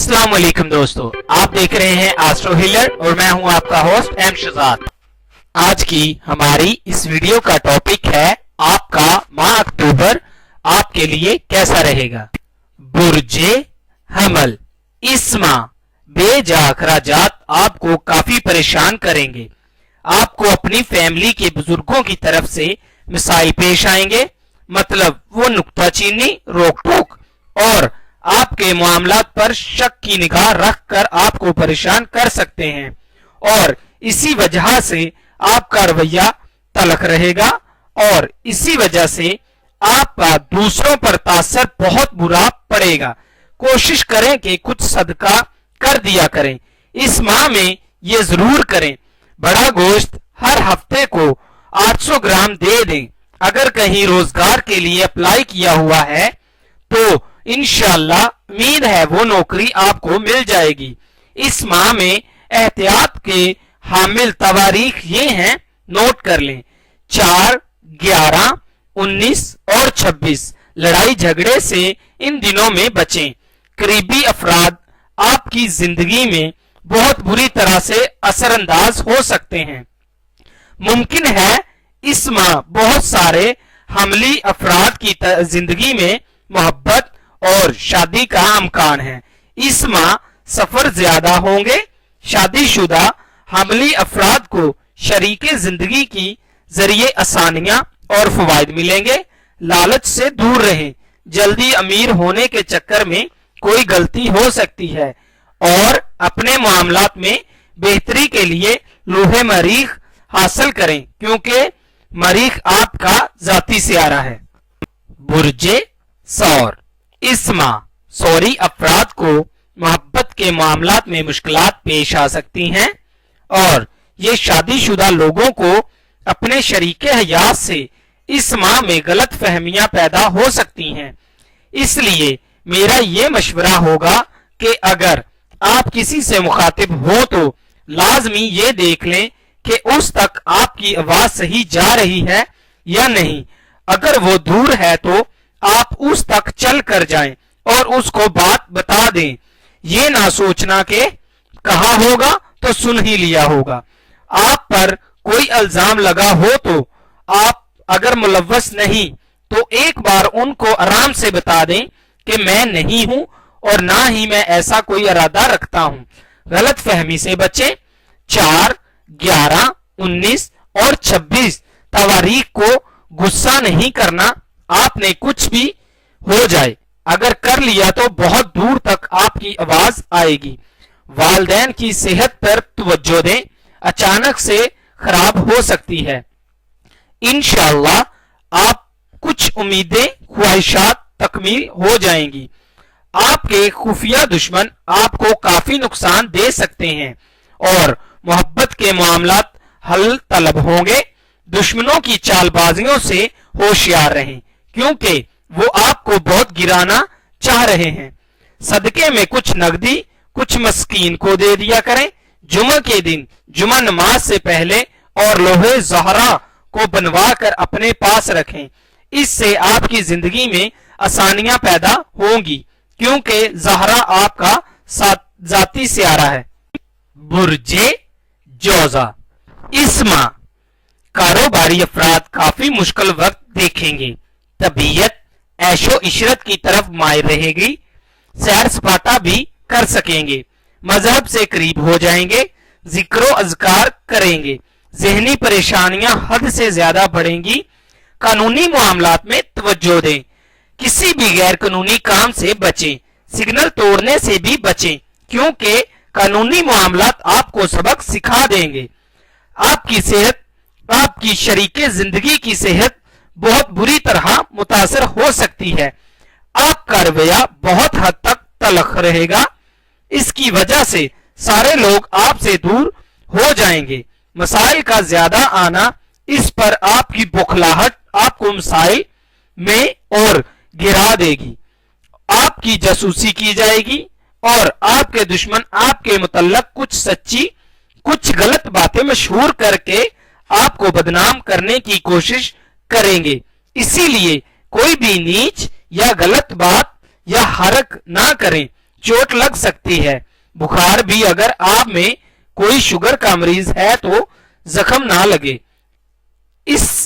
अस्सलाम वालेकुम दोस्तों, आप देख रहे हैं एस्ट्रो हीलर और मैं हूं आपका होस्ट एम शहजाद। आज की हमारी इस वीडियो का टॉपिक है आपका माह अक्टूबर आपके लिए कैसा रहेगा। बुर्जे हमल, इस माह बेजा अखराजात आपको काफी परेशान करेंगे। आपको अपनी फैमिली के बुजुर्गों की तरफ से मिसाइल पेश आएंगे, मतलब वो नुक्ताचीनी, रोक टोक और आपके मामलात पर शक की निगाह रखकर आपको परेशान कर सकते हैं और इसी वजह से आपका रवैया तलख रहेगा और इसी वजह से आपका दूसरों पर तासर बहुत बुरा पड़ेगा। कोशिश करें कि कुछ सदका कर दिया करें। इस माह में ये जरूर करें, बड़ा गोश्त हर हफ्ते को 800 ग्राम दे दें। अगर कहीं रोजगार के लिए अप्लाई किया हुआ है तो इंशाअल्लाह उम्मीद है वो नौकरी आपको मिल जाएगी। इस माह में एहतियात के हामिल तवारीख ये हैं, नोट कर लें। 4, 11, 19 और 26। लड़ाई झगड़े से इन दिनों में बचें। करीबी अफराद आपकी जिंदगी में बहुत बुरी तरह से असरअंदाज हो सकते हैं। मुमकिन है इस माह बहुत सारे हमली अफराद की जिंदगी में मोहब्बत और शादी का इम्कान है। इस माह सफर ज्यादा होंगे। शादीशुदा हमली अफराद को शरीके जिंदगी की जरिए आसानियां और फवायद मिलेंगे। लालच से दूर रहें। जल्दी अमीर होने के चक्कर में कोई गलती हो सकती है और अपने मामलात में बेहतरी के लिए लोहे मरीख हासिल करें, क्योंकि मरीख आपका जाती सियारा है। बुर्जे सौर, इस माह सौरी अफराद को मोहब्बत के मामलात में मुश्किलात पेश आ सकती हैं और ये शादीशुदा लोगों को अपने शरीके हयात से इस माह में गलत फहमियां पैदा हो सकती हैं। इसलिए मेरा ये मशवरा होगा कि अगर आप किसी से मुखातिब हो तो लाजमी ये देख लें कि उस तक आपकी आवाज सही जा रही है या नहीं। अगर वो दूर है तो आप उस तक चल कर जाएं और उसको बात बता दें। ये ना सोचना कि कहा होगा तो सुन ही लिया होगा। आप पर कोई इल्जाम लगा हो तो आप अगर मुलव्वस नहीं तो एक बार उनको आराम से बता दें कि मैं नहीं हूं और ना ही मैं ऐसा कोई इरादा रखता हूं। गलत फहमी से बचें। 4, 11, 19 और 26 तवारीख को गुस्सा नहीं करना। आपने कुछ भी हो जाए, अगर कर लिया तो बहुत दूर तक आपकी आवाज आएगी। वालिदैन की सेहत पर तवज्जो दें, अचानक से खराब हो सकती है। इंशाअल्लाह आप कुछ उम्मीदें ख्वाहिशात तकमील हो जाएंगी। आपके खुफिया दुश्मन आपको काफी नुकसान दे सकते हैं और मोहब्बत के मामलात हल तलब होंगे। दुश्मनों की चालबाजियों से होशियार रहें, क्योंकि वो आपको बहुत गिराना चाह रहे हैं। सदके में कुछ नकदी कुछ मस्कीन को दे दिया करें। जुमा के दिन जुमा नमाज से पहले और लोहे ज़हरा को बनवा कर अपने पास रखें। इससे आपकी जिंदगी में आसानियां पैदा होंगी, क्योंकि ज़हरा आपका जाती सियारा है। बुर्जे जोजा, इस माह कारोबारी अफराद काफी मुश्किल वक्त देखेंगे। तबीयत ऐशो इशरत की तरफ मायल रहेगी। सैर सपाटा भी कर सकेंगे। मजहब से करीब हो जाएंगे। जिक्रो अज़कार करेंगे। जहनी परेशानियां हद से ज्यादा बढ़ेंगी। कानूनी मामलात में तवज्जो दें। किसी भी गैर कानूनी काम से बचें। सिग्नल तोड़ने से भी बचें, क्योंकि कानूनी मामलात आपको सबक सिखा देंगे। आपकी सेहत, आपकी शरीके जिंदगी की सेहत बहुत बुरी तरह मुतासर हो सकती है। आपका रवैया बहुत हद तक तलख रहेगा। इसकी वजह से सारे लोग आपसे दूर हो जाएंगे। मसाइल का ज्यादा आना, इस पर आपकी बुखलाहट आपको मसाइल में और गिरा देगी। आपकी जासूसी की जाएगी और आपके दुश्मन आपके मुतल्लक कुछ सच्ची कुछ गलत बातें मशहूर करके आपको बदनाम करने की कोशिश करेंगे। इसीलिए कोई भी नीच या गलत बात या हरक ना करें। चोट लग सकती है। बुखार भी अगर आप में कोई शुगर का मरीज है तो जख्म ना लगे।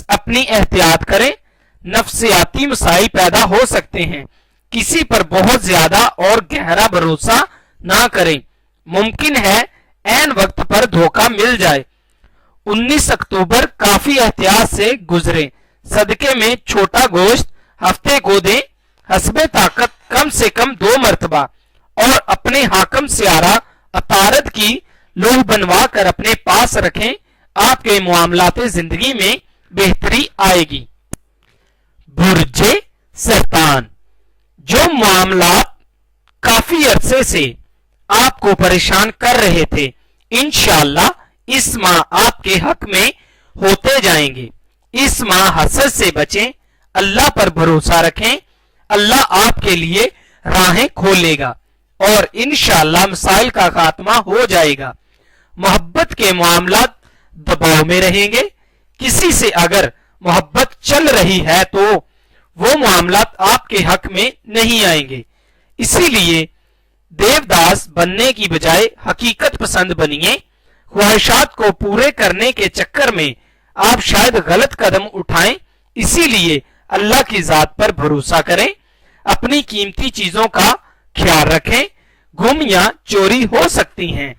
अपनी एहतियात करें, नफ्सियाती मसाइल पैदा हो सकते हैं। किसी पर बहुत ज्यादा और गहरा भरोसा ना करें, मुमकिन है ऐन वक्त पर धोखा मिल जाए। 19 अक्टूबर काफी एहतियात से गुजरे। सदके में छोटा गोश्त हफ्ते को दें, हस्बे ताकत कम से कम 2 मरतबा, और अपने हाकम सियारा अतारत की लोह बनवा कर अपने पास रखें। आपके मामलाते जिंदगी में बेहतरी आएगी। बुर्जे सरतान, जो मामलात काफी अरसे से आपको परेशान कर रहे थे, इंशाअल्लाह इस माह आपके हक में होते जाएंगे। इस माह हसद से बचें, अल्लाह पर भरोसा रखें, अल्लाह आपके लिए राहें खोलेगा और इंशाअल्लाह मसाइल का खात्मा हो जाएगा। मोहब्बत के मामलात दबाव में रहेंगे। किसी से अगर मोहब्बत चल रही है तो वो मामलात आपके हक में नहीं आएंगे। इसीलिए देवदास बनने की बजाय हकीकत पसंद बनिए। ख्वाहिशात को पूरे करने के चक्कर में आप शायद गलत कदम उठाएं, इसीलिए अल्लाह की जात पर भरोसा करें। अपनी कीमती चीजों का ख्याल रखें, गुम या चोरी हो सकती हैं।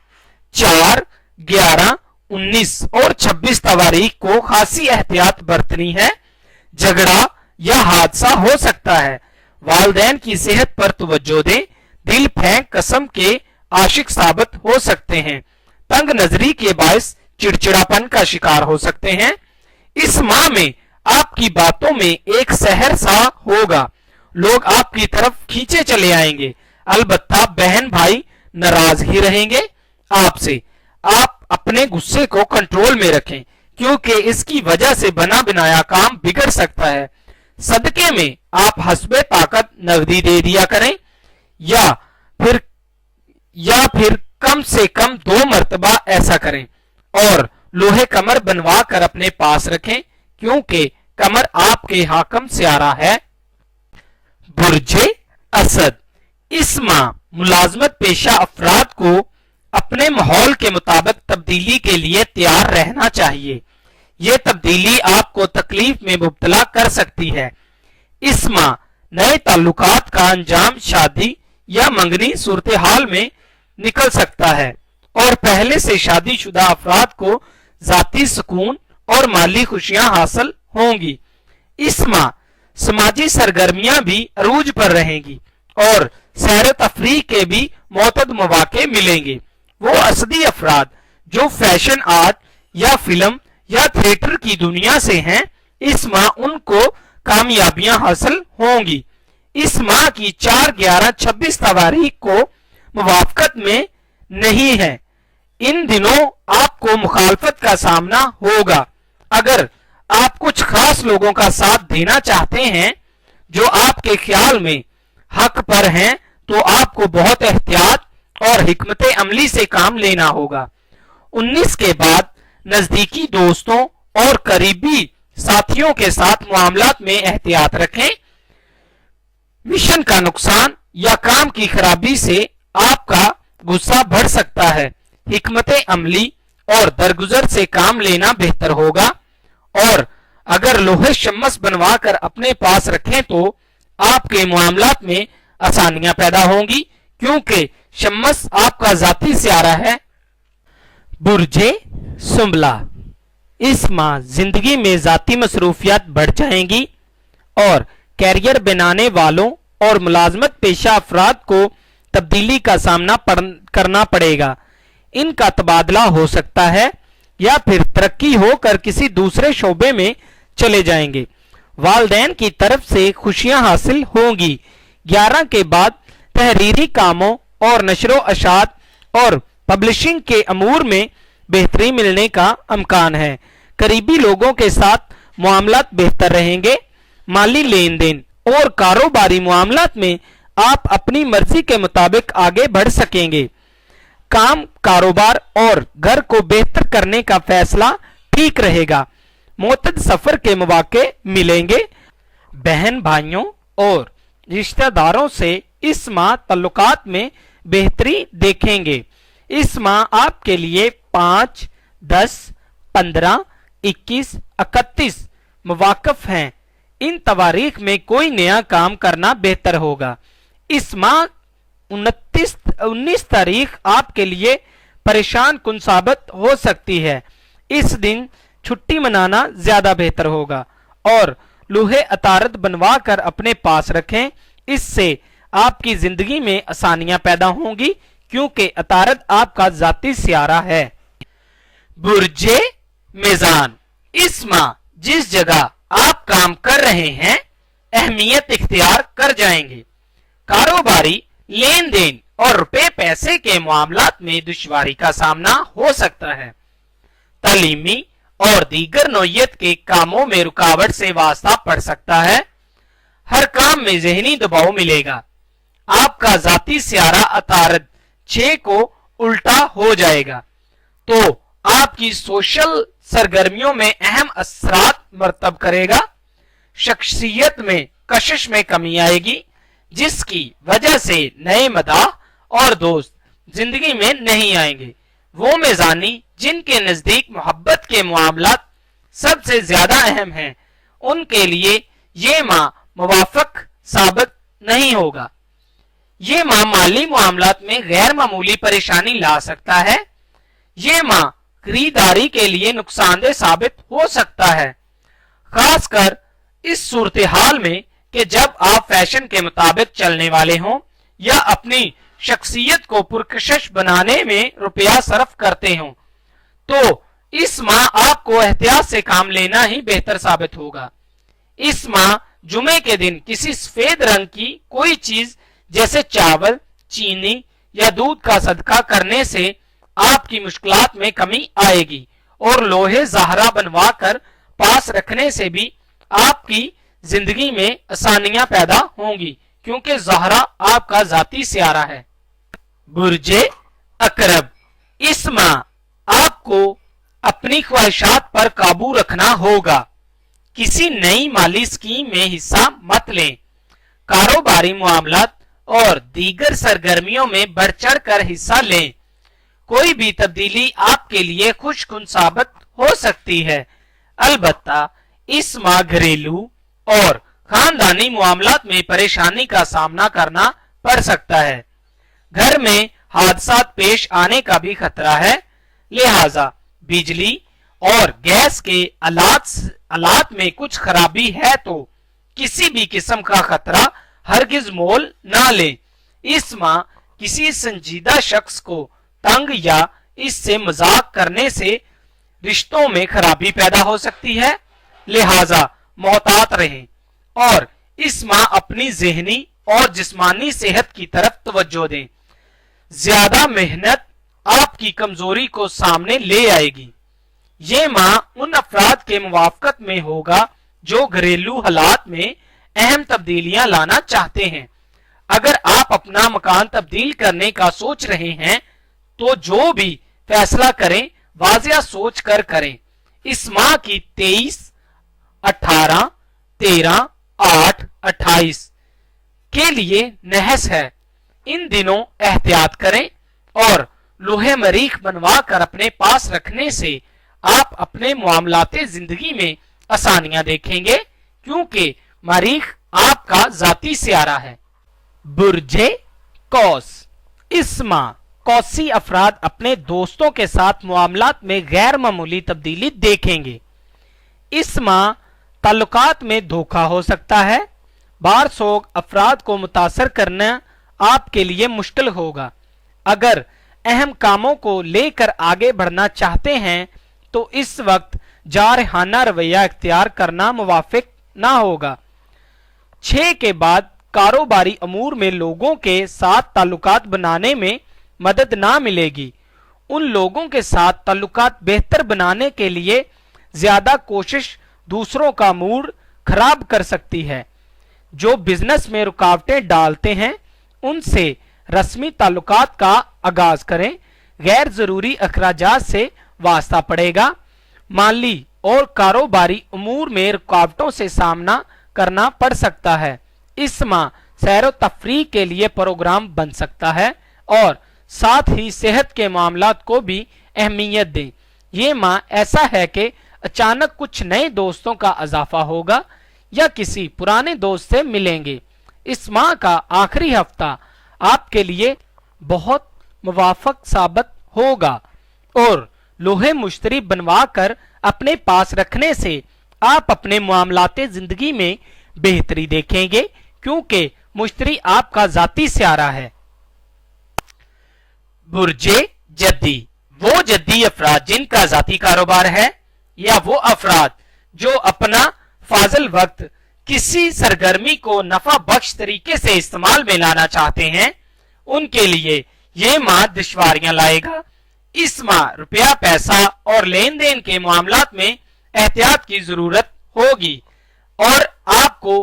4, 11, 19 और 26 तारीख को खासी एहतियात बरतनी है। झगड़ा या हादसा हो सकता है। वालिदैन की सेहत पर तवज्जो दें, दिल फेंक कसम के आशिक साबित हो सकते हैं। तंग नजरी के बायस चिड़चिड़ापन का शिकार हो सकते हैं। इस माह में आपकी बातों में एक सहर सा होगा, लोग आपकी तरफ खींचे चले आएंगे। अलबत्ता बहन भाई नाराज ही रहेंगे आपसे। आप अपने गुस्से को कंट्रोल में रखें, क्योंकि इसकी वजह से बना बनाया काम बिगड़ सकता है। सदके में आप हस्बे ताकत नकदी दे दिया करें, या फिर कम से कम 2 मरतबा ऐसा करें, और लोहे कमर बनवा कर अपने पास रखें, क्योंकि कमर आपके हाकम सियारा है। बुर्जे असद, इस माह मुलाजमत पेशा अफराद को अपने माहौल के मुताबिक तब्दीली के लिए तैयार रहना चाहिए। ये तब्दीली आपको तकलीफ में मुब्तला कर सकती है। इस माह नए ताल्लुकात का अंजाम शादी या मंगनी सूरत हाल में निकल सकता है, और पहले से शादीशुदा अफराद को जाती सुकून और माली खुशियां हासिल होंगी। इस माह समाजी सरगर्मियां भी अरूज पर रहेंगी और सैर तफरीह के भी मोतद मौके मिलेंगे। वो असदी अफराद जो फैशन आर्ट या फिल्म या थिएटर की दुनिया से हैं, इस माह उनको कामयाबियां हासिल होंगी। इस माह की 4, 11, 26 तारीख को मुवाफकत में नहीं है। इन दिनों आपको मुखालफत का सामना होगा। अगर आप कुछ खास लोगों का साथ देना चाहते हैं जो आपके ख्याल में हक पर हैं, तो आपको बहुत एहतियात और हिकमत अमली से काम लेना होगा। 19 के बाद नजदीकी दोस्तों और करीबी साथियों के साथ मामलात में एहतियात रखें। मिशन का नुकसान या काम की खराबी से आपका गुस्सा बढ़ सकता है। हिकमत अमली और दरगुजर से काम लेना बेहतर होगा, और अगर लोहे शम्मस बनवा कर अपने पास रखें तो आपके मामलात में आसानियां पैदा होंगी, क्योंकि शम्मस आपका जाती सियारा है। बुर्जे सुंबला, इस माह जिंदगी में जाती मसरूफियात बढ़ जाएंगी और कैरियर बनाने वालों और मुलाजमत पेशा अफराद को तब्दीली का सामना करना पड़ेगा। इनका तबादला हो सकता है या फिर तरक्की होकर किसी दूसरे शोबे में चले जाएंगे। वालिदैन की तरफ से खुशियां हासिल होंगी। 11 के बाद तहरीरी कामों और नशरो अशात और पब्लिशिंग के अमूर में बेहतरी मिलने का इम्कान है। करीबी लोगों के साथ मामलात बेहतर रहेंगे। माली लेन देन और कारोबारी मामलात में आप अपनी मर्जी के मुताबिक आगे बढ़ सकेंगे। काम, कारोबार और घर को बेहतर करने का फैसला ठीक रहेगा। मोतद सफर के मौके मिलेंगे। बहन भाइयों और रिश्तेदारों से इस माह ताल्लुकात में बेहतरी देखेंगे। इस माह आपके लिए 5, 10, 15, 21, 31 मवाक़िफ़ हैं। इन तवारीख में कोई नया काम करना बेहतर होगा। इस माह 19 तारीख आपके लिए परेशान कुन साबित हो सकती है। इस दिन छुट्टी मनाना ज्यादा बेहतर होगा और लोहे अतारत बनवा कर अपने पास रखें। इससे आपकी जिंदगी में आसानियां पैदा होंगी क्योंकि अतारत आपका जाती सियारा है। बुर्जे मीज़ान, इस माह जिस जगह आप काम कर रहे हैं अहमियत इख्तियार कर जाएंगे। कारोबारी लेन देन और रुपए पैसे के मामलात में दुश्वारी का सामना हो सकता है। तालीमी और दीगर नौयत के कामों में रुकावट से वास्ता पड़ सकता है। हर काम में जहनी दबाव मिलेगा। आपका जाती सियारा अतारत 6 को उल्टा हो जाएगा तो आपकी सोशल सरगर्मियों में अहम असरात मरतब करेगा। शख्सियत में कशिश में कमी आएगी जिसकी वजह से नए मदाह और दोस्त जिंदगी में नहीं आएंगे। वो मेज़ानी जिनके नजदीक मोहब्बत के मामलात सबसे ज्यादा अहम हैं उनके लिए ये माह मुवाफिक साबित नहीं होगा। ये माह माली मामलात में गैर मामूली परेशानी ला सकता है। ये माह खरीदारी के लिए नुकसानदेह साबित हो सकता है, खासकर इस सूरत हाल में कि जब आप फैशन के मुताबिक चलने वाले हों या अपनी शख्सियत को पुरकशिश बनाने में रुपया सर्फ करते हों, तो इस माह आपको एहतियात से काम लेना ही बेहतर साबित होगा। इस माह जुमे के दिन किसी सफेद रंग की कोई चीज जैसे चावल, चीनी या दूध का सदका करने से आपकी मुश्किलात में कमी आएगी और लोहे ज़हरा बनवा कर पास रखने से भी आपकी जिंदगी में आसानियां पैदा होंगी क्योंकि ज़हरा आपका जाती सियारा है। बुर्जे अकरब, इस माह आपको अपनी ख्वाहिशात पर काबू रखना होगा। किसी नई माली स्कीम में हिस्सा मत लें। कारोबारी मामलात और दीगर सरगर्मियों में बढ़ चढ़ कर हिस्सा लें। कोई भी तब्दीली आपके लिए खुशकुन साबित हो सकती है। अलबत्ता इस माह घरेलू और खानदानी मामलात में परेशानी का सामना करना पड़ सकता है। घर में हादसात पेश आने का भी खतरा है, लिहाजा बिजली और गैस के आलात में कुछ खराबी है तो किसी भी किस्म का खतरा हरगिज मोल ना ले। इस माह किसी संजीदा शख्स को तंग या इससे मजाक करने से रिश्तों में खराबी पैदा हो सकती है, लिहाजा मोहतात रहें और इस माह अपनी ज़हनी और जिस्मानी सेहत की तरफ तवज्जो दें। ज्यादा मेहनत आपकी कमजोरी को सामने ले आएगी। ये माह उन अफराद के मुवाफकत में होगा जो घरेलू हालात में अहम तब्दीलियां लाना चाहते हैं। अगर आप अपना मकान तब्दील करने का सोच रहे हैं तो जो भी फैसला करें वाजिया सोच कर करें। इस माह की 23, 18, 13, 8, 28 के लिए नहस है। इन दिनों एहतियात करें और लोहे मरीख बनवा कर अपने पास रखने से आप अपने मामलाते जिंदगी में आसानियां देखेंगे क्योंकि मरीख आपका जाती सियारा है। बुर्जे कौस, इस माह कौसी अफराद अपने दोस्तों के साथ मामलात में गैर मामूली तब्दीली देखेंगे। इस माह ताल्लुकात में धोखा हो सकता है। बार सोग अफराद को मुतासर करना आपके लिए मुश्किल होगा। अगर अहम कामों को लेकर आगे बढ़ना चाहते हैं तो इस वक्त जारहाना रवैया इख्तियार करना मुवाफिक ना होगा। 6 के बाद कारोबारी अमूर में लोगों के साथ ताल्लुकात बनाने में मदद ना मिलेगी। उन लोगों के साथ ताल्लुकात बेहतर बनाने के लिए ज्यादा कोशिश दूसरों का मूड खराब कर सकती है। जो बिजनेस में रुकावटें डालते हैं उनसे रस्मी ताल्लुकात का आगाज करें। गैर जरूरी अखराजात से वास्ता पड़ेगा। माली और कारोबारी उमूर में रुकावटों से सामना करना पड़ सकता है। इस माह सैर तफरीह के लिए प्रोग्राम बन सकता है और साथ ही सेहत के मामलात को भी अहमियत दें। ये माह ऐसा है कि अचानक कुछ नए दोस्तों का इजाफा होगा या किसी पुराने दोस्त से मिलेंगे। इस माह का आखिरी हफ्ता आपके लिए बहुत मुवाफक साबित होगा और लोहे मुश्तरी बनवा कर अपने पास रखने से आप अपने मामलाते जिंदगी में बेहतरी देखेंगे, क्योंकि मुश्तरी आपका जाती स्यारा है। बुर्जे जद्दी, वो जद्दी अफराद जिनका जाती कारोबार है या वो अफराद जो अपना फाजल वक्त किसी सरगर्मी को नफा बख्श तरीके से इस्तेमाल में लाना चाहते हैं, उनके लिए ये माह दुश्वारियां लाएगा। इस माह रुपया पैसा और लेन देन के मामलात में एहतियात की जरूरत होगी और आपको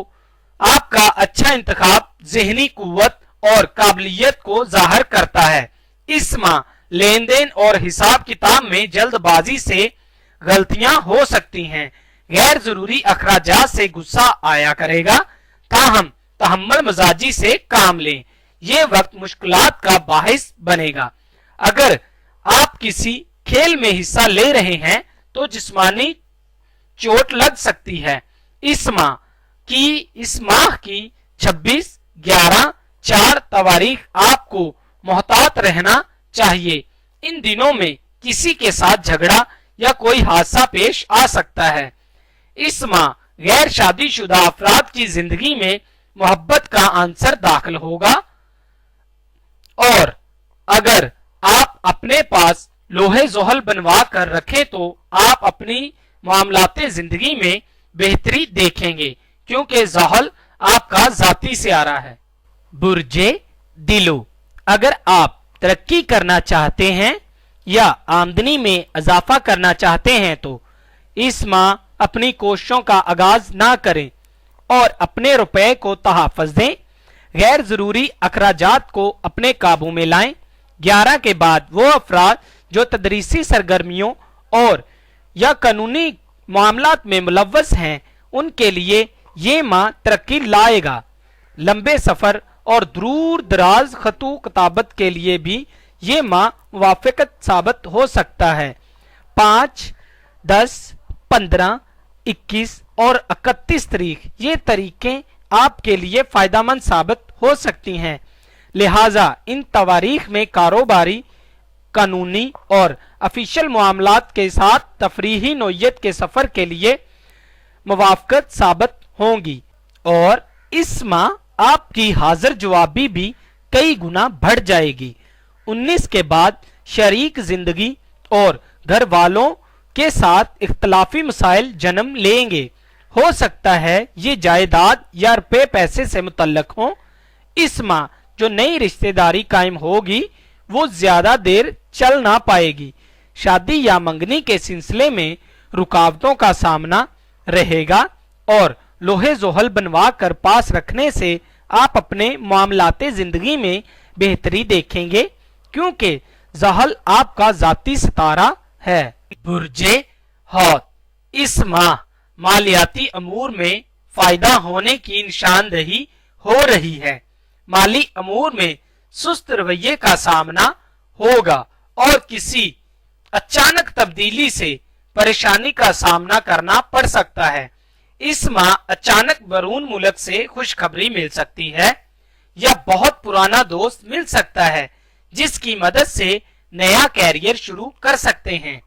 आपका अच्छा इंतखाब ज़हनी कुव्वत और काबिलियत को जाहिर करता है। इस माह लेन देन और हिसाब किताब में जल्दबाजी से गलतियां हो सकती हैं। गैर जरूरी अखराजात से गुस्सा आया करेगा, ताहम तहम्मुल मजाजी से काम लें। ये वक्त मुश्किलात का बाहिस बनेगा। अगर आप किसी खेल में हिस्सा ले रहे हैं तो जिस्मानी चोट लग सकती है। इस माह की 26, 11, 4 तारीख आपको मोहतात रहना चाहिए। इन दिनों में किसी के साथ झगड़ा या कोई हादसा पेश आ सकता है। इस माह गैर शादीशुदा अफराद की जिंदगी में मोहब्बत का आंसर दाखिल होगा और अगर आप अपने पास लोहे जोहल बनवा कर रखें तो आप अपनी मामलाते जिंदगी में बेहतरी देखेंगे, क्योंकि जोहल आपका जाती स्यारा है। बुर्जे दिलो, अगर आप तरक्की करना चाहते हैं या आमदनी में इजाफा करना चाहते हैं तो इस माह अपनी कोशिशों का आगाज ना करें और अपने रुपए को तहफ़्फ़ुज़ दें। गैर जरूरी अखराजात को अपने काबू में लाएं। 11 के बाद वो अफराद जो तदरीसी सरगर्मियों और या कानूनी मामलात में मुलव्वस हैं, उनके लिए ये माह तरक्की लाएगा। लंबे सफर और दूर दराज खतू किताबत के लिए भी ये माह मुवाफ़क़त साबित हो सकता है। 5, 10, 15, 21 और 31 तारीख ये तारीखें आपके लिए फायदेमंद साबित हो सकती हैं। लिहाजा इन तवारीख में कारोबारी, कानूनी और ऑफिशियल मामलात के साथ तफरीही नोयत के सफर के लिए मुवाफ़क़त साबित होंगी और इस माह आपकी हाजिर जवाबी भी कई गुना बढ़ जाएगी। 19 के बाद शरीक जिंदगी और घर वालों के साथ इख्तलाफी मसाइल जन्म लेंगे। हो सकता है ये जायदाद या रुपए पैसे से मुतल्लक हों। इस माह जो नई रिश्तेदारी कायम होगी वो ज्यादा देर चल ना पाएगी। शादी या मंगनी के सिलसिले में रुकावटों का सामना रहेगा और लोहे जोहल बनवा कर पास रखने से आप अपने मामलाते जिंदगी में बेहतरी देखेंगे, क्योंकि जहल आपका जाती सितारा है। बुर्जे हौत, इस माह मालियाती अमूर में फायदा होने की निशानदही हो रही है। माली अमूर में सुस्त रवैये का सामना होगा और किसी अचानक तब्दीली से परेशानी का सामना करना पड़ सकता है। इस माह अचानक बैरून मुल्क से खुशखबरी मिल सकती है या बहुत पुराना दोस्त मिल सकता है जिसकी मदद से नया कैरियर शुरू कर सकते हैं।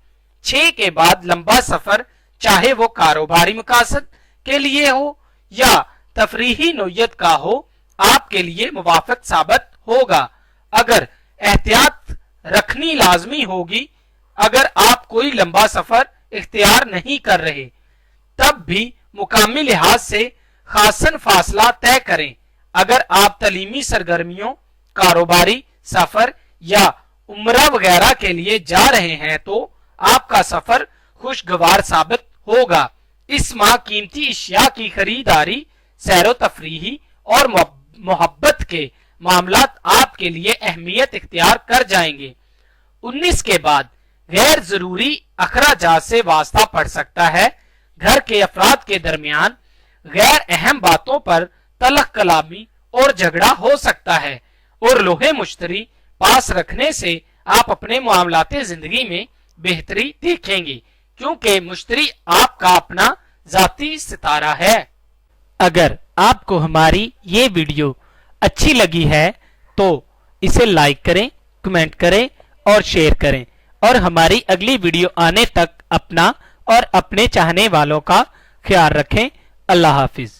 6 के बाद लंबा सफर, चाहे वो कारोबारी मकासद के लिए हो या तफरीही नोयत का हो, आपके लिए मुवाफिक साबित होगा। अगर एहतियात रखनी लाजमी होगी, अगर आप कोई लंबा सफर इख्तियार नहीं कर रहे, तब भी मुकामी लिहाज से खासन फासला तय करें। अगर आप तलीमी सरगर्मियों, कारोबारी सफर या उम्रा वगैरह के लिए जा रहे हैं तो आपका सफर खुशगवार साबित होगा। इस माह कीमती अशिया की खरीदारी, सैरो तफरीही और मोहब्बत के मामलात आपके लिए अहमियत इख्तियार कर जाएंगे। 19 के बाद गैर जरूरी अखराजात से वास्ता पड़ सकता है। घर के अफराद के दरमियान गैर अहम बातों पर तलख कलामी और झगड़ा हो सकता है। और लोहे मुश्तरी पास रखने से आप अपने मामलाते जिंदगी में बेहतरी देखेंगे, क्योंकि मुश्तरी आपका अपना जाती सितारा है। अगर आपको हमारी ये वीडियो अच्छी लगी है तो इसे लाइक करें, कमेंट करें और शेयर करें, और हमारी अगली वीडियो आने तक अपना और अपने चाहने वालों का ख्याल रखें। अल्लाह हाफिज।